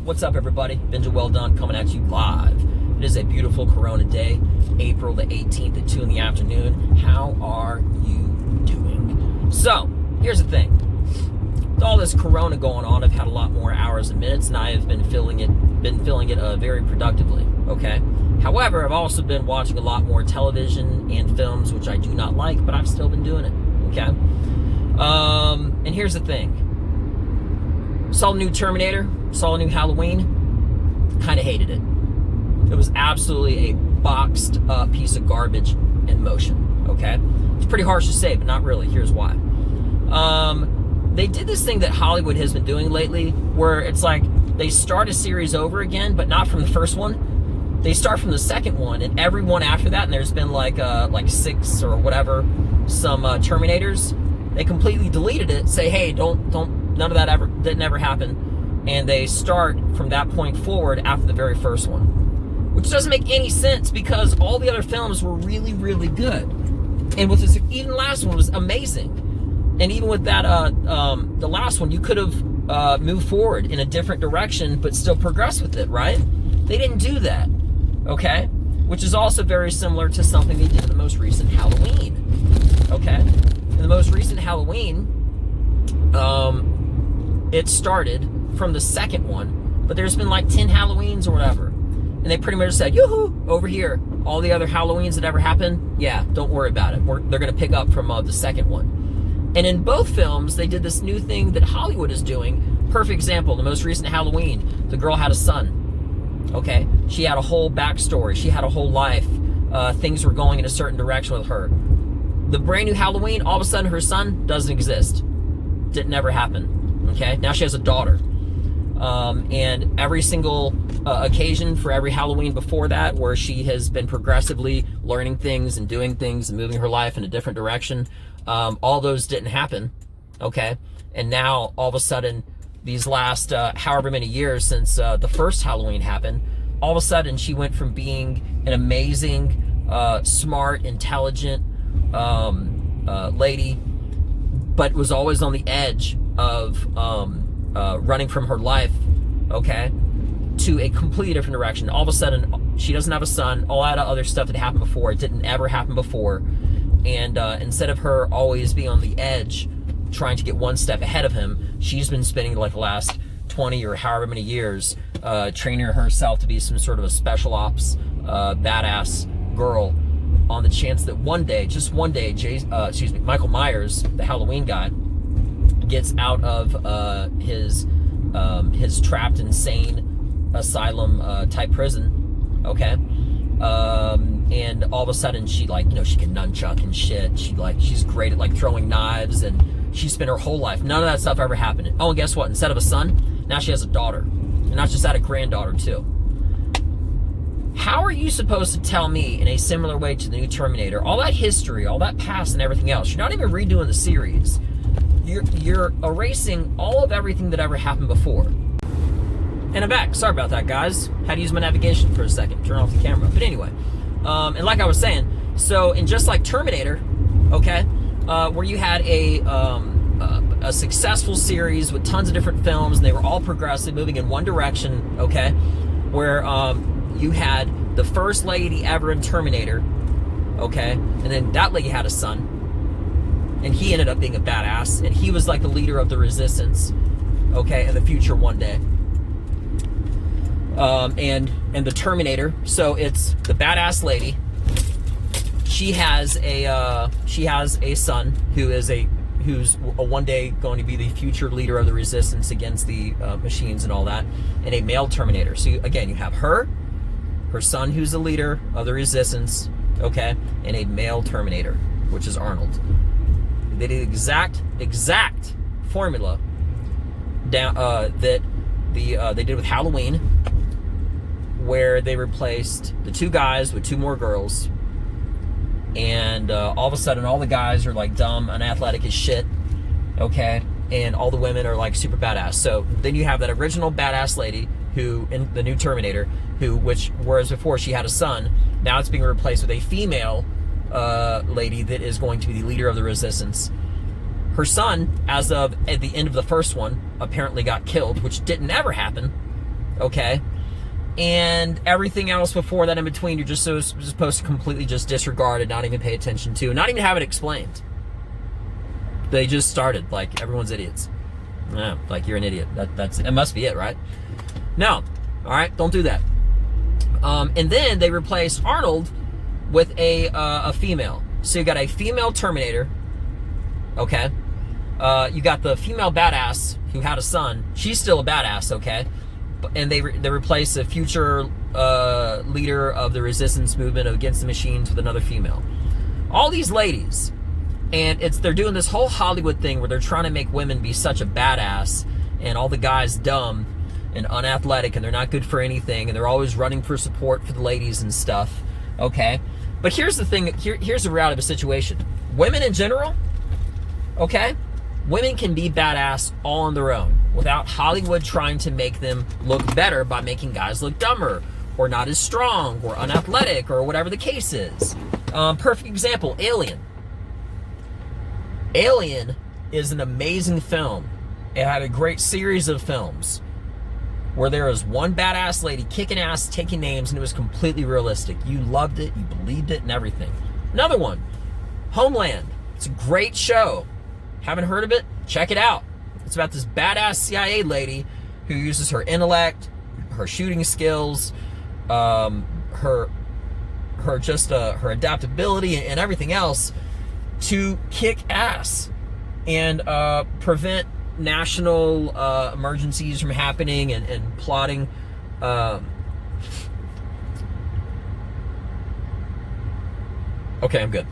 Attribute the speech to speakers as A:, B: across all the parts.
A: What's up, everybody? Benja Well Done coming at you live. It is a beautiful Corona day, April the 18th at 2 in the afternoon. How are you doing? So, here's the thing. With all this Corona going on, I've had a lot more hours and minutes, and I have been filling it very productively, okay? However, I've also been watching a lot more television and films, which I do not like, but I've still been doing it, okay? And here's the thing. Saw the new Terminator, saw a new Halloween, kind of hated it. It was absolutely a boxed piece of garbage in motion, okay? It's pretty harsh to say, but not really. Here's why. They did this thing that Hollywood has been doing lately, where it's like they start a series over again, but not from the first one. They start from the second one, and every one after that, and there's been like 6 or whatever, some Terminators. They completely deleted it, say, hey, none of that didn't ever happen, and they start from that point forward after the very first one, which doesn't make any sense because all the other films were really, really good, and with this, even the last one was amazing, and even with that, the last one, you could have moved forward in a different direction, but still progress with it, right? They didn't do that, okay? Which is also very similar to something they did in the most recent Halloween, okay? In the most recent Halloween, it started from the second one, but there's been like 10 Halloweens or whatever. And they pretty much said, yoo-hoo, over here. All the other Halloweens that ever happened, yeah, don't worry about it. They're going to pick up from the second one. And in both films, they did this new thing that Hollywood is doing. Perfect example, the most recent Halloween, the girl had a son, okay? She had a whole backstory. She had a whole life. Things were going in a certain direction with her. The brand new Halloween, all of a sudden her son doesn't exist. Didn't ever happen, okay? Now she has a daughter. And every single occasion for every Halloween before that, where she has been progressively learning things and doing things and moving her life in a different direction, all those didn't happen, okay? And now, all of a sudden, these last however many years since the first Halloween happened, all of a sudden she went from being an amazing, smart, intelligent lady, but was always on the edge of running from her life, okay, to a completely different direction. All of a sudden, she doesn't have a son. All that other stuff that happened before, it didn't ever happen before. And instead of her always being on the edge, trying to get one step ahead of him, she's been spending like the last 20 or however many years training herself to be some sort of a special ops badass girl, on the chance that one day, just one day, Michael Myers, the Halloween guy, gets out of his trapped insane asylum type prison, okay, and all of a sudden she she can nunchuck and shit. She's great at throwing knives, and she spent her whole life, none of that stuff ever happened. Oh, and guess what? Instead of a son, now she has a daughter, and not just that, a granddaughter too. How are you supposed to tell me in a similar way to the new Terminator, all that history, all that past and everything else, you're not even redoing the series. You're erasing all of everything that ever happened before. And I'm back. Sorry about that, guys. Had to use my navigation for a second. Turn off the camera. But anyway, and like I was saying, so in just like Terminator, okay, where you had a successful series with tons of different films, and they were all progressive, moving in one direction, okay, where you had the first lady ever in Terminator, okay, and then that lady had a son, and he ended up being a badass, and he was like the leader of the resistance, okay, in the future one day. And the Terminator, so it's the badass lady. She has a son who's one day going to be the future leader of the resistance against the machines and all that, and a male Terminator. So again, you have her son who's the leader of the resistance, okay, and a male Terminator, which is Arnold. They did exact formula down that they did with Halloween, where they replaced the two guys with two more girls, and all of a sudden all the guys are like dumb, unathletic as shit, okay, and all the women are like super badass. So then you have that original badass lady who, in the new Terminator, whereas before she had a son, now it's being replaced with a female lady that is going to be the leader of the resistance. Her son, as of at the end of the first one, apparently got killed, which didn't ever happen. okay? And everything else before that in between, you're just supposed to completely just disregard and not even pay attention to, not even have it explained. They just started like everyone's idiots. Yeah, like you're an idiot. It must be it, right? No, all right, don't do that. And then they replaced Arnold with a female. So you got a female Terminator, okay? You got the female badass who had a son. She's still a badass, okay? And they replace a future leader of the resistance movement against the machines with another female. All these ladies, and they're doing this whole Hollywood thing where they're trying to make women be such a badass and all the guys dumb and unathletic and they're not good for anything and they're always running for support for the ladies and stuff, okay? But here's the thing, here's the reality of the situation. Women in general, okay? Women can be badass all on their own without Hollywood trying to make them look better by making guys look dumber or not as strong or unathletic or whatever the case is. Perfect example, Alien. Alien is an amazing film. It had a great series of films where there was one badass lady kicking ass, taking names, and it was completely realistic. You loved it, you believed it, and everything. Another one, Homeland. It's a great show. Haven't heard of it? Check it out. It's about this badass CIA lady who uses her intellect, her shooting skills, her adaptability and everything else to kick ass and prevent national emergencies from happening and plotting. Okay, I'm good.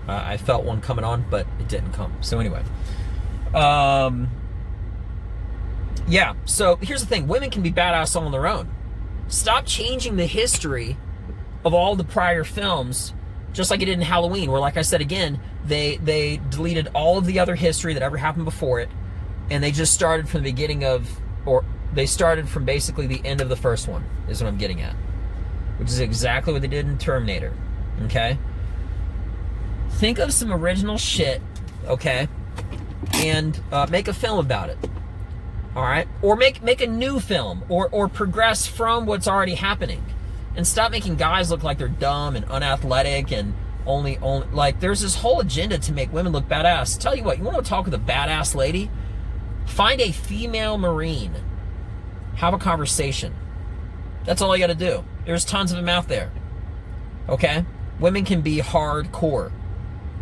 A: I felt one coming on, but it didn't come. So anyway, yeah, so here's the thing. Women can be badass all on their own. Stop changing the history of all the prior films, just like it did in Halloween, where, like I said again, they deleted all of the other history that ever happened before it, and they just started from the beginning of, or they started from basically the end of the first one, is what I'm getting at. Which is exactly what they did in Terminator, okay? Think of some original shit, okay? And make a film about it, all right? Or make a new film, or progress from what's already happening. And stop making guys look like they're dumb and unathletic and only like there's this whole agenda to make women look badass. Tell you what, you want to talk with a badass lady? Find a female Marine. Have a conversation. That's all you got to do. There's tons of them out there. Okay? Women can be hardcore.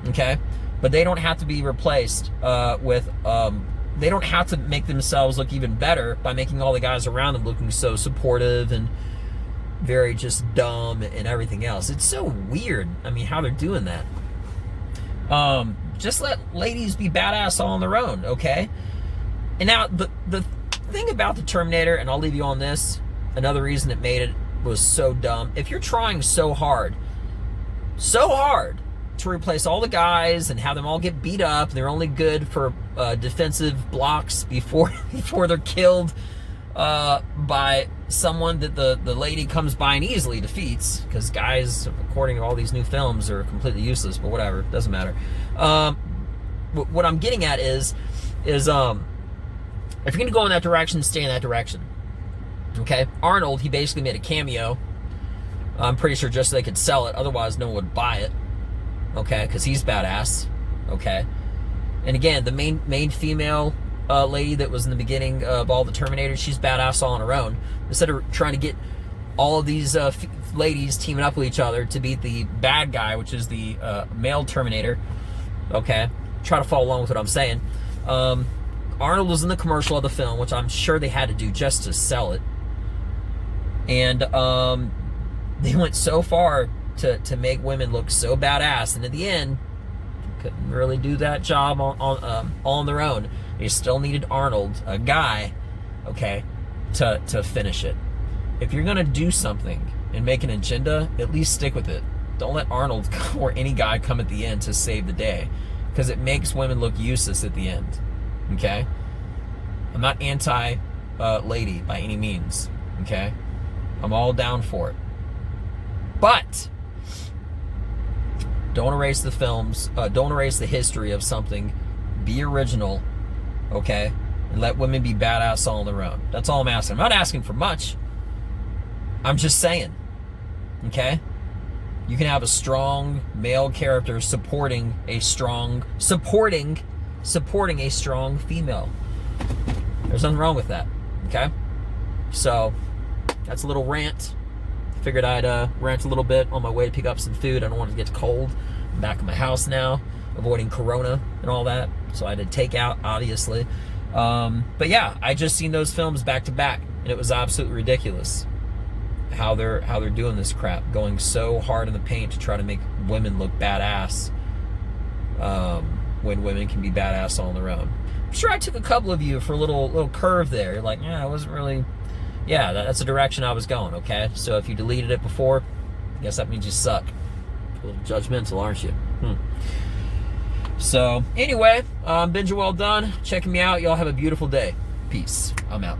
A: Okay? But they don't have to be replaced with they don't have to make themselves look even better by making all the guys around them looking so supportive and very just dumb and everything else. It's so weird, I mean, how they're doing that. Just let ladies be badass all on their own, okay? And now, the thing about the Terminator, and I'll leave you on this, another reason it made it was so dumb. If you're trying so hard to replace all the guys and have them all get beat up, and they're only good for defensive blocks before they're killed by someone that the lady comes by and easily defeats, because guys, according to all these new films, are completely useless, but whatever, doesn't matter. What I'm getting at is if you're going to go in that direction, stay in that direction. Okay? Arnold, he basically made a cameo. I'm pretty sure just so they could sell it, otherwise no one would buy it. Okay? Because he's badass. Okay? And again, the main female lady that was in the beginning of all the Terminators, she's badass all on her own. Instead of trying to get all of these ladies teaming up with each other to beat the bad guy, which is the male Terminator. Okay? Try to follow along with what I'm saying. Arnold was in the commercial of the film, which I'm sure they had to do just to sell it. And they went so far to make women look so badass, and in the end, couldn't really do that job on their own. They still needed Arnold, a guy, okay, to finish it. If you're gonna do something and make an agenda, at least stick with it. Don't let Arnold or any guy come at the end to save the day, because it makes women look useless at the end. Okay? I'm not anti-lady by any means. Okay? I'm all down for it. But don't erase the films. Don't erase the history of something. Be original. Okay? and let women be badass all on their own. That's all I'm asking. I'm not asking for much. I'm just saying, okay? You can have a strong male character supporting a strong female. There's nothing wrong with that, okay? So that's a little rant. Figured I'd rant a little bit on my way to pick up some food. I don't want it to get cold. I'm back in my house now, avoiding corona and all that. So I did takeout, obviously. But yeah, I just seen those films back to back, and it was absolutely ridiculous how they're doing this crap, going so hard in the paint to try to make women look badass, when women can be badass all on their own. I'm sure I took a couple of you for a little curve there. You're like, yeah, I wasn't really, yeah, that's the direction I was going, okay? So if you deleted it before, I guess that means you suck. A little judgmental, aren't you? So anyway, Binge Well Done. Checking me out. Y'all have a beautiful day. Peace. I'm out.